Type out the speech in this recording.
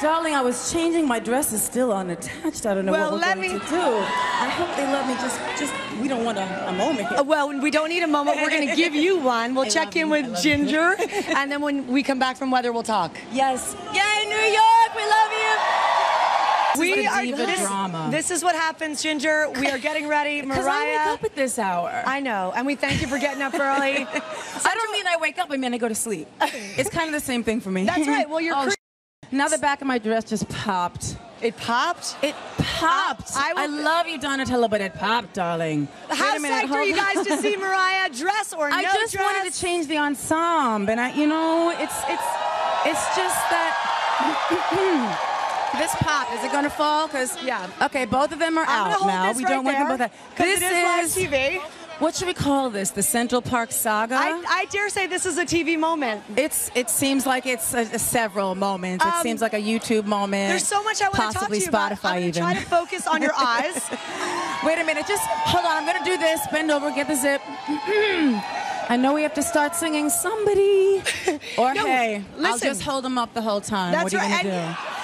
Darling, I was changing. My dress is still unattached. I don't know what we're going to do. I hope they let me just we don't want a moment here. Well, we don't need a moment. We're going to give you one. We'll check in with Ginger, and then when we come back from weather, we'll talk. Yes. Yay, New York, we love you. We are drama. This is what happens, Ginger. We are getting ready. Mariah. Because I wake up at this hour. I know, and we thank you for getting up early. I don't mean I wake up, I mean I go to sleep. It's kind of the same thing for me. That's right. Well, you're now the back of my dress just popped. It popped? It popped. I love you, Donatella, but it popped, darling. How psyched are you guys to see Mariah dress or no dress? I just wanted to change the ensemble, and it's just that. This pop, is it going to fall? Yeah. Okay, both of them are out now. We don't want them both out. This is live TV. What should we call this? The Central Park Saga? I dare say this is a TV moment. It seems like it's several moments. It seems like a YouTube moment. There's so much I want to talk to you about. Spotify even. I'm going to try to focus on your eyes. Wait a minute. Just hold on. I'm going to do this. Bend over. Get the zip. I know we have to start singing Somebody. Or Hey. Listen, I'll just hold them up the whole time. That's what are you right. going to do?